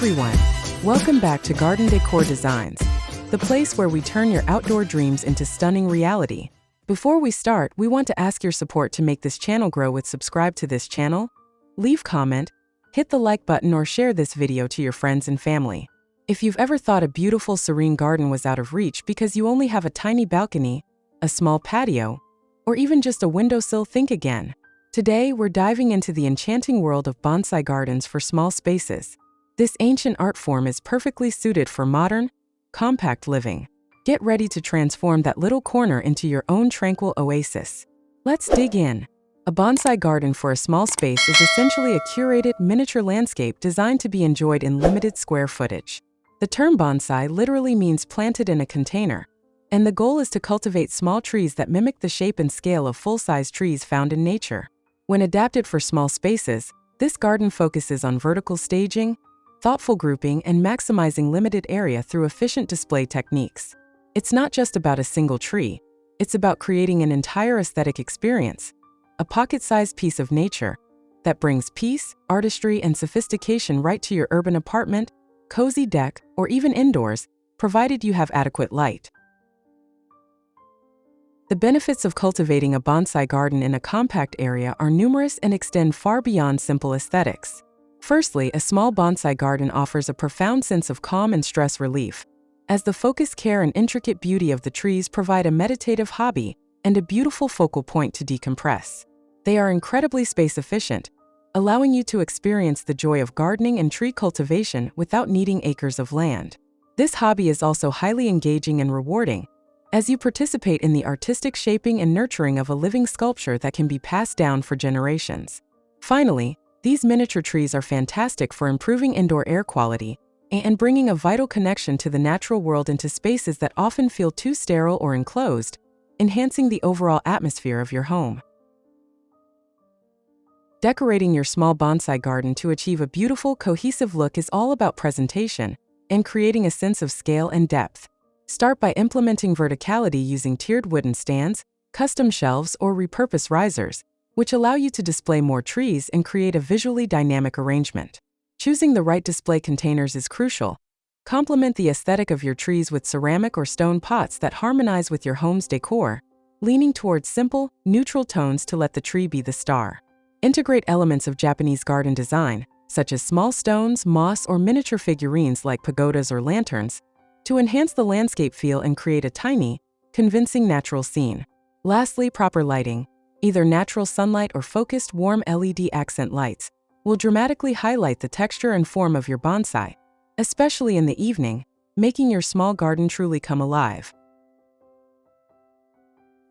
everyone! Welcome back to Garden Decor Designs, the place where we turn your outdoor dreams into stunning reality. Before we start, we want to ask your support to make this channel grow with subscribe to this channel, leave comment, hit the like button or share this video to your friends and family. If you've ever thought a beautiful serene garden was out of reach because you only have a tiny balcony, a small patio, or even just a windowsill, think again. Today, we're diving into the enchanting world of bonsai gardens for small spaces. This ancient art form is perfectly suited for modern, compact living. Get ready to transform that little corner into your own tranquil oasis. Let's dig in. A bonsai garden for a small space is essentially a curated miniature landscape designed to be enjoyed in limited square footage. The term bonsai literally means planted in a container, and the goal is to cultivate small trees that mimic the shape and scale of full-size trees found in nature. When adapted for small spaces, this garden focuses on vertical staging, thoughtful grouping, and maximizing limited area through efficient display techniques. It's not just about a single tree, it's about creating an entire aesthetic experience, a pocket-sized piece of nature that brings peace, artistry, and sophistication right to your urban apartment, cozy deck, or even indoors, provided you have adequate light. The benefits of cultivating a bonsai garden in a compact area are numerous and extend far beyond simple aesthetics. Firstly, a small bonsai garden offers a profound sense of calm and stress relief, as the focused care and intricate beauty of the trees provide a meditative hobby and a beautiful focal point to decompress. They are incredibly space efficient, allowing you to experience the joy of gardening and tree cultivation without needing acres of land. This hobby is also highly engaging and rewarding, as you participate in the artistic shaping and nurturing of a living sculpture that can be passed down for generations. Finally, these miniature trees are fantastic for improving indoor air quality and bringing a vital connection to the natural world into spaces that often feel too sterile or enclosed, enhancing the overall atmosphere of your home. Decorating your small bonsai garden to achieve a beautiful, cohesive look is all about presentation and creating a sense of scale and depth. Start by implementing verticality using tiered wooden stands, custom shelves, or repurposed risers, which allow you to display more trees and create a visually dynamic arrangement. Choosing the right display containers is crucial. Complement the aesthetic of your trees with ceramic or stone pots that harmonize with your home's decor, leaning towards simple, neutral tones to let the tree be the star. Integrate elements of Japanese garden design, such as small stones, moss, or miniature figurines like pagodas or lanterns, to enhance the landscape feel and create a tiny, convincing natural scene. Lastly, proper lighting, either natural sunlight or focused warm LED accent lights, will dramatically highlight the texture and form of your bonsai, especially in the evening, making your small garden truly come alive.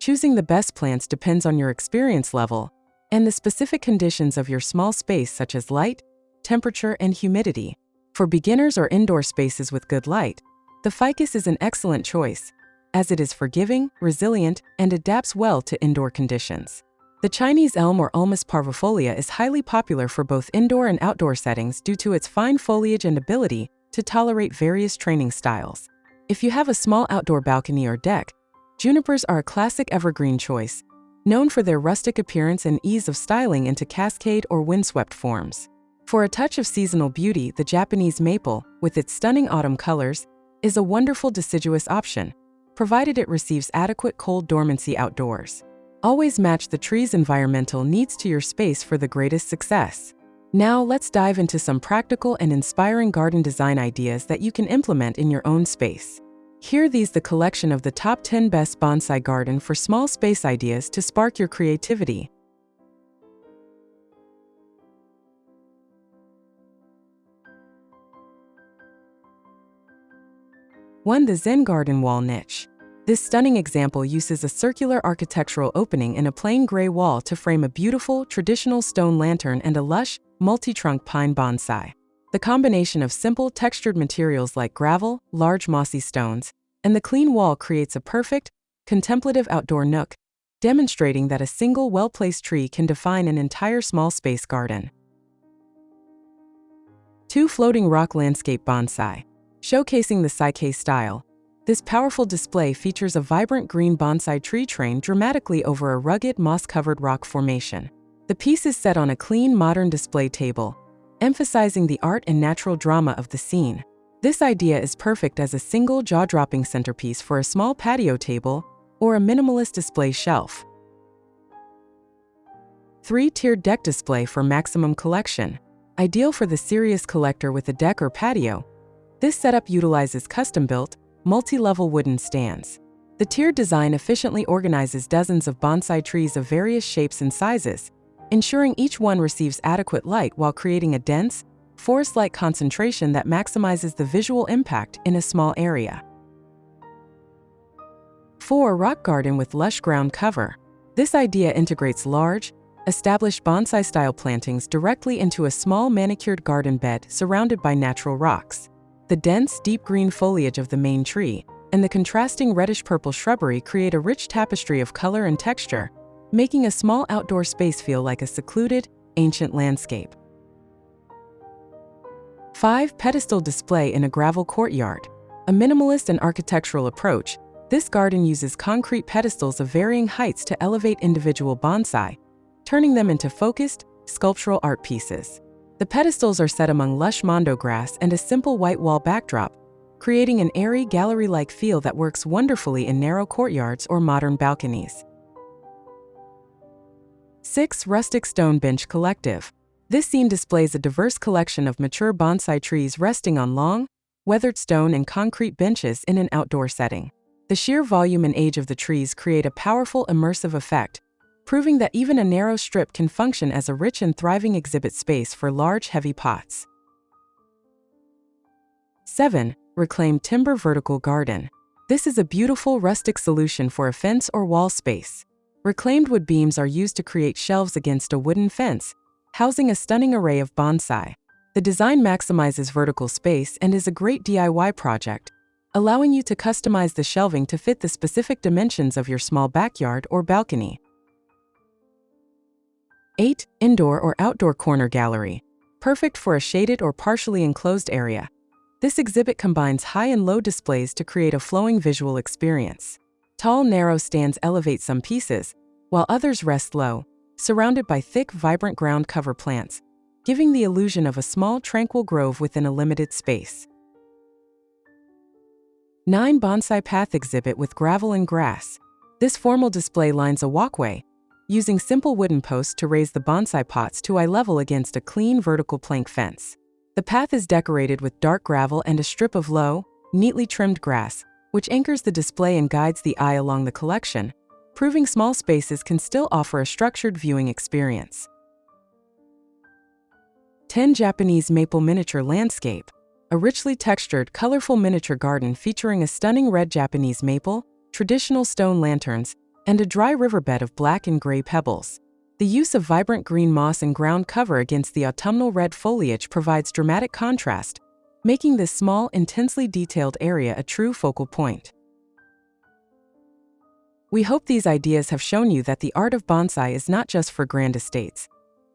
Choosing the best plants depends on your experience level and the specific conditions of your small space, such as light, temperature, and humidity. For beginners or indoor spaces with good light, the ficus is an excellent choice, as it is forgiving, resilient, and adapts well to indoor conditions. The Chinese elm or Ulmus parvifolia is highly popular for both indoor and outdoor settings due to its fine foliage and ability to tolerate various training styles. If you have a small outdoor balcony or deck, junipers are a classic evergreen choice, known for their rustic appearance and ease of styling into cascade or windswept forms. For a touch of seasonal beauty, the Japanese maple, with its stunning autumn colors, is a wonderful deciduous option, provided it receives adequate cold dormancy outdoors. Always match the tree's environmental needs to your space for the greatest success. Now let's dive into some practical and inspiring garden design ideas that you can implement in your own space. Here these the collection of the top 10 best bonsai garden for small space ideas to spark your creativity. 1. The Zen Garden Wall Niche. This stunning example uses a circular architectural opening in a plain gray wall to frame a beautiful, traditional stone lantern and a lush, multi-trunk pine bonsai. The combination of simple, textured materials like gravel, large mossy stones, and the clean wall creates a perfect, contemplative outdoor nook, demonstrating that a single well-placed tree can define an entire small space garden. 2. Floating Rock Landscape Bonsai. Showcasing the Psyche style, this powerful display features a vibrant green bonsai tree train dramatically over a rugged, moss-covered rock formation. The piece is set on a clean, modern display table, emphasizing the art and natural drama of the scene. This idea is perfect as a single jaw-dropping centerpiece for a small patio table or a minimalist display shelf. 3-tiered deck display for maximum collection. Ideal for the serious collector with a deck or patio, this setup utilizes custom-built, multi-level wooden stands. The tiered design efficiently organizes dozens of bonsai trees of various shapes and sizes, ensuring each one receives adequate light while creating a dense, forest-like concentration that maximizes the visual impact in a small area. 4. Rock garden with lush ground cover. This idea integrates large, established bonsai-style plantings directly into a small manicured garden bed surrounded by natural rocks. The dense, deep green foliage of the main tree and the contrasting reddish-purple shrubbery create a rich tapestry of color and texture, making a small outdoor space feel like a secluded, ancient landscape. 5. Pedestal display in a gravel courtyard. A minimalist and architectural approach, this garden uses concrete pedestals of varying heights to elevate individual bonsai, turning them into focused, sculptural art pieces. The pedestals are set among lush mondo grass and a simple white wall backdrop, creating an airy gallery-like feel that works wonderfully in narrow courtyards or modern balconies. 6. Rustic stone bench collective. This scene displays a diverse collection of mature bonsai trees resting on long, weathered stone and concrete benches in an outdoor setting. The sheer volume and age of the trees create a powerful immersive effect, proving that even a narrow strip can function as a rich and thriving exhibit space for large, heavy pots. 7. Reclaimed timber vertical garden. This is a beautiful rustic solution for a fence or wall space. Reclaimed wood beams are used to create shelves against a wooden fence, housing a stunning array of bonsai. The design maximizes vertical space and is a great DIY project, allowing you to customize the shelving to fit the specific dimensions of your small backyard or balcony. 8. Indoor or outdoor corner gallery. Perfect for a shaded or partially enclosed area. This exhibit combines high and low displays to create a flowing visual experience. Tall, narrow stands elevate some pieces, while others rest low, surrounded by thick, vibrant ground cover plants, giving the illusion of a small, tranquil grove within a limited space. 9. Bonsai path exhibit with gravel and grass. This formal display lines a walkway, using simple wooden posts to raise the bonsai pots to eye level against a clean vertical plank fence. The path is decorated with dark gravel and a strip of low, neatly trimmed grass, which anchors the display and guides the eye along the collection, proving small spaces can still offer a structured viewing experience. 10. Japanese maple miniature landscape. A richly textured, colorful miniature garden featuring a stunning red Japanese maple, traditional stone lanterns, and a dry riverbed of black and gray pebbles. The use of vibrant green moss and ground cover against the autumnal red foliage provides dramatic contrast, making this small, intensely detailed area a true focal point. We hope these ideas have shown you that the art of bonsai is not just for grand estates.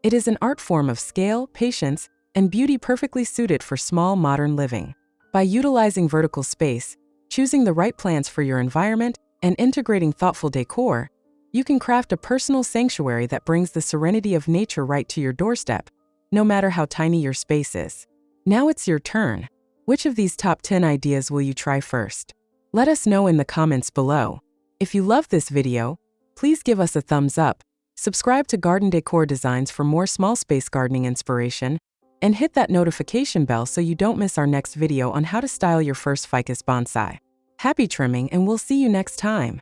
It is an art form of scale, patience, and beauty perfectly suited for small, modern living. By utilizing vertical space, choosing the right plants for your environment, and integrating thoughtful decor, you can craft a personal sanctuary that brings the serenity of nature right to your doorstep, no matter how tiny your space is. Now it's your turn. Which of these top 10 ideas will you try first? Let us know in the comments below. If you loved this video, please give us a thumbs up, subscribe to Garden Decor Designs for more small space gardening inspiration, and hit that notification bell so you don't miss our next video on how to style your first ficus bonsai. Happy trimming, and we'll see you next time.